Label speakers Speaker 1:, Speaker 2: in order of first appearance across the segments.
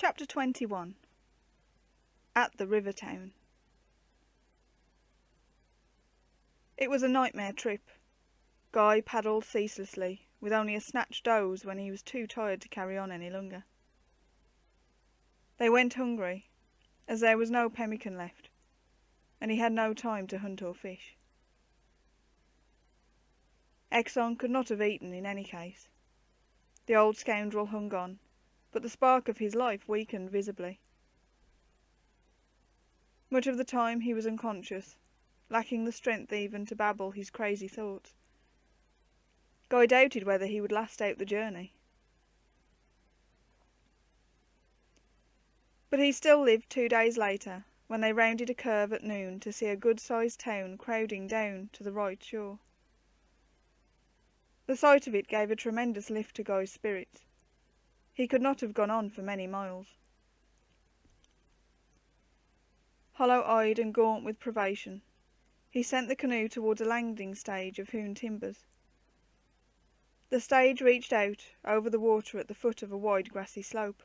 Speaker 1: Chapter 21. At the River Town. It was a nightmare trip. Guy paddled ceaselessly, with only a snatched doze when he was too tired to carry on any longer. They went hungry, as there was no pemmican left, and he had no time to hunt or fish. Exon could not have eaten in any case. The old scoundrel hung on, but the spark of his life weakened visibly. Much of the time he was unconscious, lacking the strength even to babble his crazy thoughts. Guy doubted whether he would last out the journey. But he still lived 2 days later, when they rounded a curve at noon to see a good-sized town crowding down to the right shore. The sight of it gave a tremendous lift to Guy's spirits. He could not have gone on for many miles. Hollow-eyed and gaunt with privation, he sent the canoe towards a landing stage of hewn timbers. The stage reached out over the water at the foot of a wide grassy slope.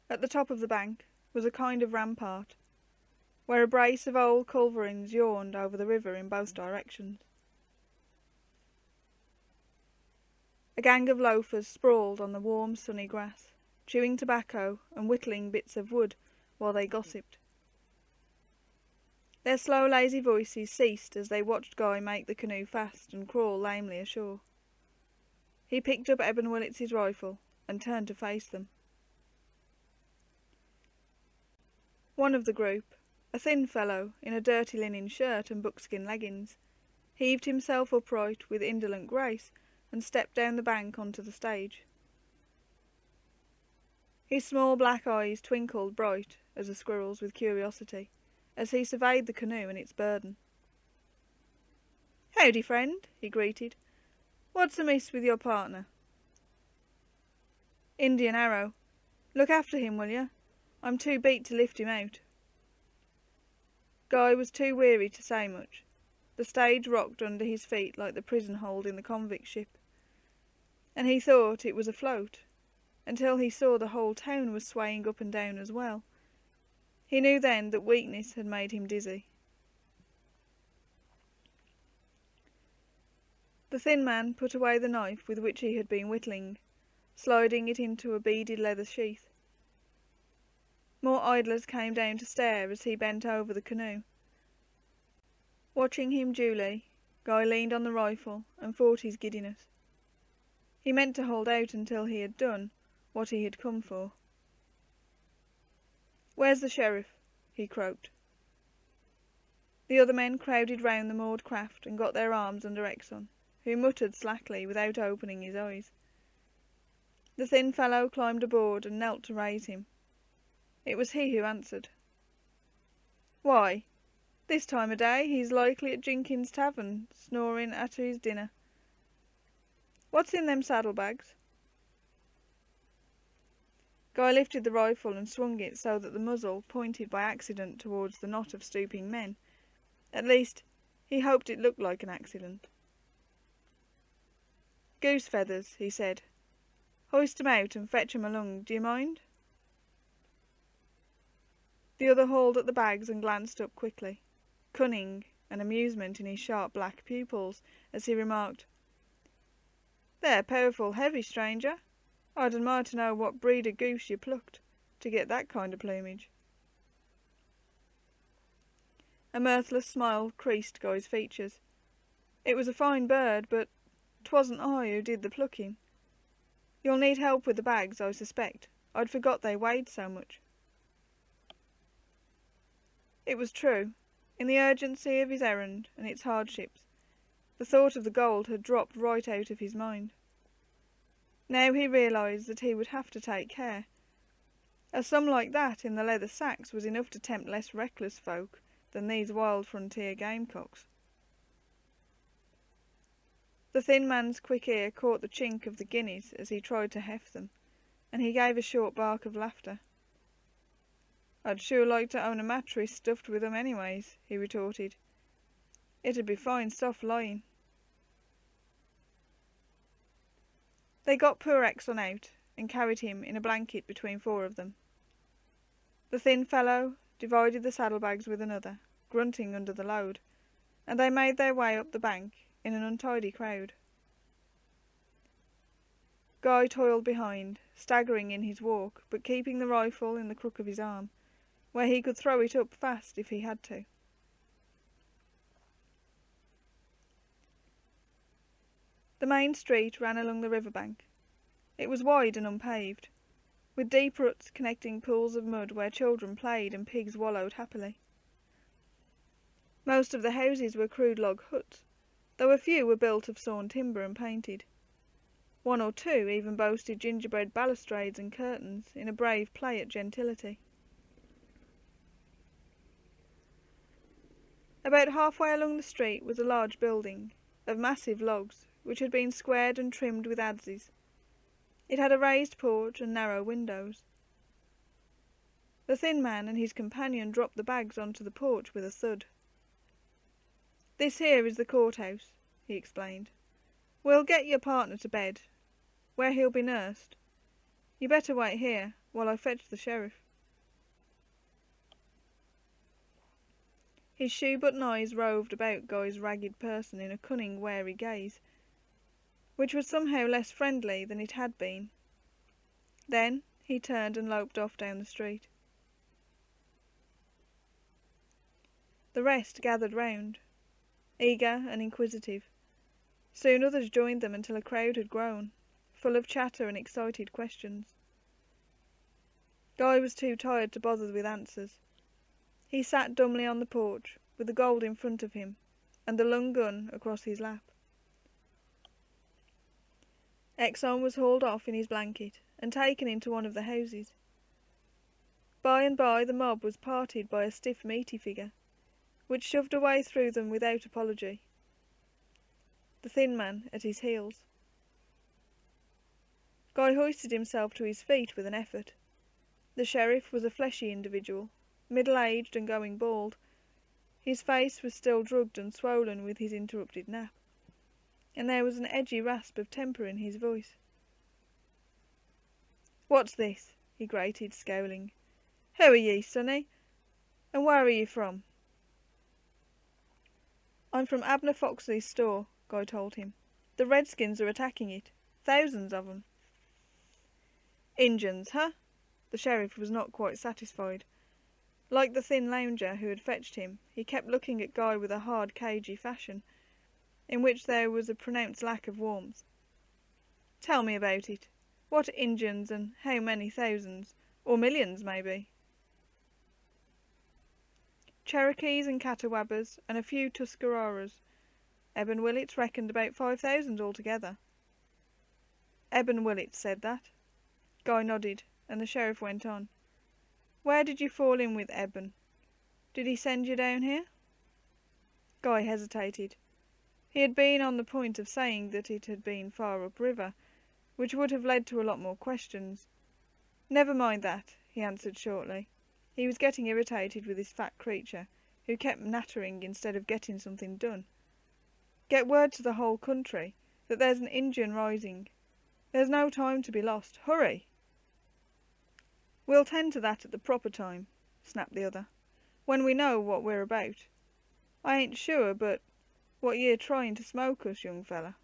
Speaker 1: At the top of the bank was a kind of rampart, where a brace of old culverins yawned over the river in both directions. A gang of loafers sprawled on the warm sunny grass, chewing tobacco and whittling bits of wood while they gossiped. Their slow, lazy voices ceased as they watched Guy make the canoe fast and crawl lamely ashore. He picked up Eben Willet's rifle and turned to face them. One of the group, a thin fellow in a dirty linen shirt and buckskin leggings, heaved himself upright with indolent grace and stepped down the bank onto the stage. His small black eyes twinkled bright as a squirrel's with curiosity, as he surveyed the canoe and its burden. "Howdy, friend," he greeted. "What's amiss with your partner?" "Indian arrow. Look after him, will you? I'm too beat to lift him out." Guy was too weary to say much. The stage rocked under his feet like the prison hold in the convict ship, and he thought it was afloat, until he saw the whole town was swaying up and down as well. He knew then that weakness had made him dizzy. The thin man put away the knife with which he had been whittling, sliding it into a beaded leather sheath. More idlers came down to stare as he bent over the canoe. Watching him duly, Guy leaned on the rifle and fought his giddiness. He meant to hold out until he had done what he had come for. "Where's the sheriff?" he croaked. The other men crowded round the moored craft and got their arms under Exon, who muttered slackly without opening his eyes. The thin fellow climbed aboard and knelt to raise him. It was he who answered. "Why, this time o' day he's likely at Jenkins' tavern, snoring at his dinner. What's in them saddlebags?" Guy lifted the rifle and swung it so that the muzzle pointed by accident towards the knot of stooping men. At least, he hoped it looked like an accident. "Goose feathers," he said. "Hoist 'em out and fetch 'em along, do you mind?" The other hauled at the bags and glanced up quickly, cunning and amusement in his sharp black pupils, as he remarked, "They're powerful heavy, stranger. I'd admire to know what breed of goose you plucked, to get that kind of plumage." A mirthless smile creased Guy's features. It was a fine bird, but 'twasn't I who did the plucking. You'll need help with the bags, I suspect. I'd forgot they weighed so much. It was true. In the urgency of his errand and its hardships, the thought of the gold had dropped right out of his mind. Now he realised that he would have to take care. A sum like that in the leather sacks was enough to tempt less reckless folk than these wild frontier gamecocks. The thin man's quick ear caught the chink of the guineas as he tried to heft them, and he gave a short bark of laughter. "I'd sure like to own a mattress stuffed with 'em anyways," he retorted. "It'd be fine soft lying." They got poor Exon out, and carried him in a blanket between 4 of them. The thin fellow divided the saddlebags with another, grunting under the load, and they made their way up the bank in an untidy crowd. Guy toiled behind, staggering in his walk, but keeping the rifle in the crook of his arm, where he could throw it up fast if he had to. The main street ran along the river bank. It was wide and unpaved, with deep ruts connecting pools of mud where children played and pigs wallowed happily. Most of the houses were crude log huts, though a few were built of sawn timber and painted. 1 or 2 even boasted gingerbread balustrades and curtains in a brave play at gentility. About halfway along the street was a large building, of massive logs, which had been squared and trimmed with adzes. It had a raised porch and narrow windows. The thin man and his companion dropped the bags onto the porch with a thud. "This here is the courthouse," he explained. "We'll get your partner to bed, where he'll be nursed. You better wait here, while I fetch the sheriff." His shoe-button eyes roved about Guy's ragged person in a cunning, wary gaze, which was somehow less friendly than it had been. Then he turned and loped off down the street. The rest gathered round, eager and inquisitive. Soon others joined them until a crowd had grown, full of chatter and excited questions. Guy was too tired to bother with answers. He sat dumbly on the porch, with the gold in front of him, and the lung gun across his lap. Exon was hauled off in his blanket, and taken into one of the houses. By and by the mob was parted by a stiff meaty figure, which shoved a way through them without apology, the thin man at his heels. Guy hoisted himself to his feet with an effort. The sheriff was a fleshy individual, middle-aged and going bald. His face was still drugged and swollen with his interrupted nap, and there was an edgy rasp of temper in his voice. "What's this?" he grated, scowling. "Who are ye, sonny? And where are you from?" "I'm from Abner Foxley's store," Guy told him. "The redskins are attacking it. Thousands of 'em." "Injuns, huh?" The sheriff was not quite satisfied. Like the thin lounger who had fetched him, he kept looking at Guy with a hard, cagey fashion, in which there was a pronounced lack of warmth. "Tell me about it. What Injuns, and how many thousands? Or millions, maybe?" "Cherokees and Catawbas, and a few Tuscaroras. Eben Willits reckoned about 5,000 altogether." "Eben Willits said that?" Guy nodded, and the sheriff went on. "Where did you fall in with Eben? Did he send you down here?" Guy hesitated. He had been on the point of saying that it had been far upriver, which would have led to a lot more questions. "Never mind that," he answered shortly. He was getting irritated with this fat creature, who kept nattering instead of getting something done. "Get word to the whole country that there's an Injun rising. There's no time to be lost. Hurry!" "We'll tend to that at the proper time," snapped the other, "when we know what we're about. I ain't sure but what ye're trying to smoke us, young fella."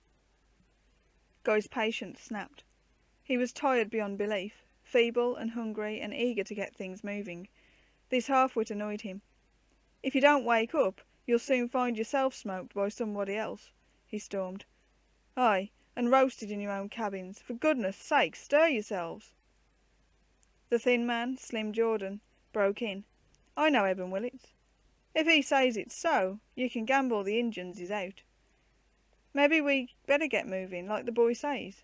Speaker 1: Guy's patience snapped. He was tired beyond belief, feeble and hungry and eager to get things moving. This half-wit annoyed him. "If you don't wake up, you'll soon find yourself smoked by somebody else," he stormed. "Aye, and roasted in your own cabins. For goodness sake, stir yourselves." The thin man, Slim Jordan, broke in. "I know Eben Willits. If he says it's so, you can gamble the Injuns is out. Maybe we better get moving, like the boy says."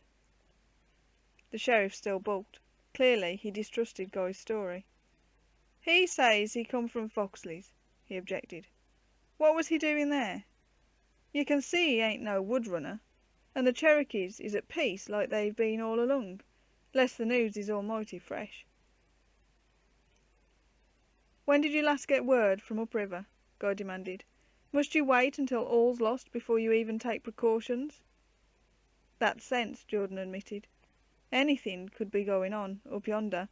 Speaker 1: The sheriff still balked. Clearly he distrusted Guy's story. "He says he come from Foxley's," he objected. "What was he doing there? You can see he ain't no wood runner, and the Cherokees is at peace like they've been all along, lest the news is almighty fresh." "When did you last get word from upriver?" Guy demanded. "Must you wait until all's lost before you even take precautions?" "That's sense," Jordan admitted. Anything could be going on up yonder,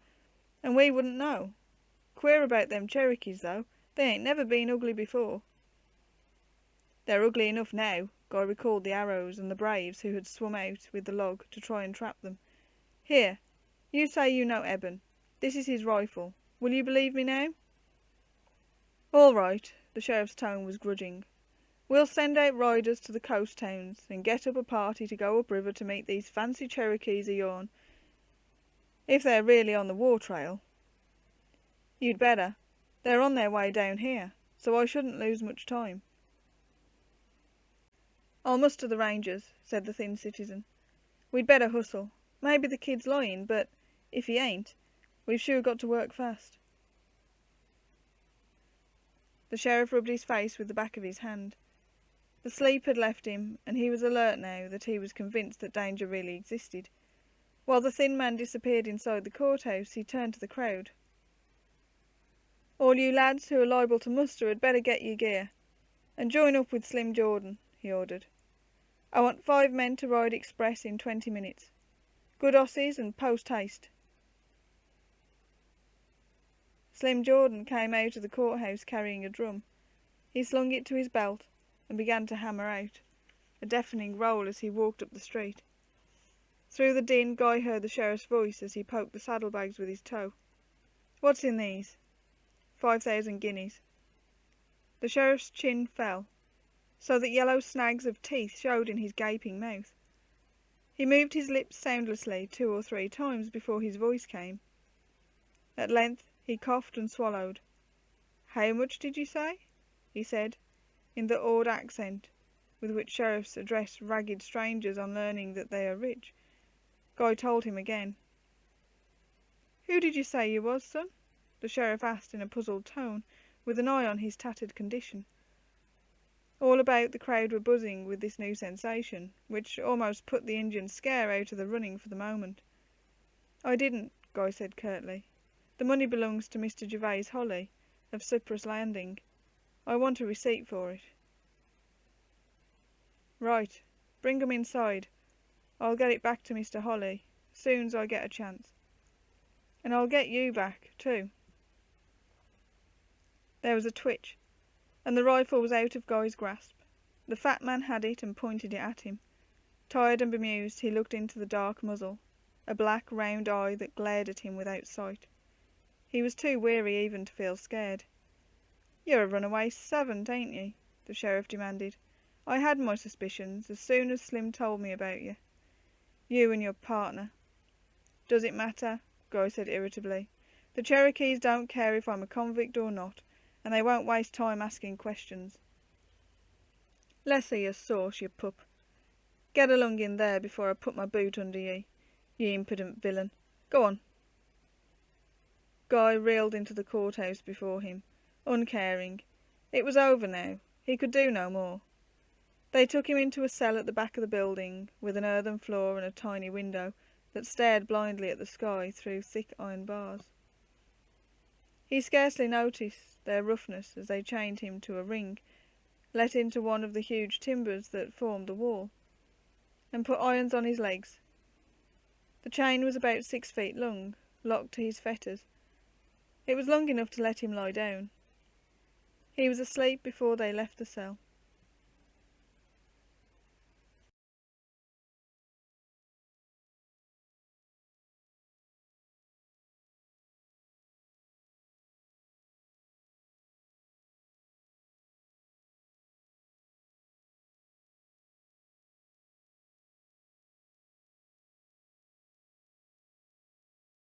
Speaker 1: and we wouldn't know. Queer about them Cherokees, though. They ain't never been ugly before. They're ugly enough now. Guy recalled the arrows and the braves who had swum out with the log to try and trap them. Here, you say you know Eben. This is his rifle. Will you believe me now? All right, the sheriff's tone was grudging. We'll send out riders to the coast towns and get up a party to go upriver to meet these fancy Cherokees of yourn, if they're really on the war trail. You'd better. They're on their way down here, so I shouldn't lose much time. I'll muster the rangers, said the thin citizen. We'd better hustle. Maybe the kid's lying, but if he ain't, we've sure got to work fast. The sheriff rubbed his face with the back of his hand. The sleep had left him, and he was alert now that he was convinced that danger really existed. While the thin man disappeared inside the courthouse, he turned to the crowd. All you lads who are liable to muster had better get your gear, and join up with Slim Jordan, he ordered. I want 5 men to ride express in 20 minutes. Good osses and post haste. Slim Jordan came out of the courthouse carrying a drum. He slung it to his belt and began to hammer out, a deafening roll as he walked up the street. Through the din, Guy heard the sheriff's voice as he poked the saddlebags with his toe. What's in these? 5,000 guineas. The sheriff's chin fell, so that yellow snags of teeth showed in his gaping mouth. He moved his lips soundlessly 2 or 3 times before his voice came. At length he coughed and swallowed. How much did you say? He said, in the awed accent with which sheriffs address ragged strangers on learning that they are rich. Guy told him again. Who did you say you was, son? The sheriff asked in a puzzled tone, with an eye on his tattered condition. All about the crowd were buzzing with this new sensation, which almost put the Indian's scare out of the running for the moment. I didn't, Guy said curtly. The money belongs to Mr. Gervase Holly, of Cypress Landing. I want a receipt for it. Right, bring 'em inside. I'll get it back to Mr. Holly, soon's I get a chance. And I'll get you back, too. There was a twitch, and the rifle was out of Guy's grasp. The fat man had it and pointed it at him. Tired and bemused, he looked into the dark muzzle, a black, round eye that glared at him without sight. He was too weary even to feel scared. You're a runaway savant, ain't you? The sheriff demanded. I had my suspicions as soon as Slim told me about you. You and your partner. Does it matter? Guy said irritably. The Cherokees don't care if I'm a convict or not, and they won't waste time asking questions. Less of your sauce, you pup. Get along in there before I put my boot under ye, you impudent villain. Go on. Guy reeled into the courthouse before him, uncaring. It was over now. He could do no more. They took him into a cell at the back of the building, with an earthen floor and a tiny window that stared blindly at the sky through thick iron bars. He scarcely noticed their roughness as they chained him to a ring, let into one of the huge timbers that formed the wall, and put irons on his legs. The chain was about 6 feet long, locked to his fetters. It was long enough to let him lie down. He was asleep before they left the cell.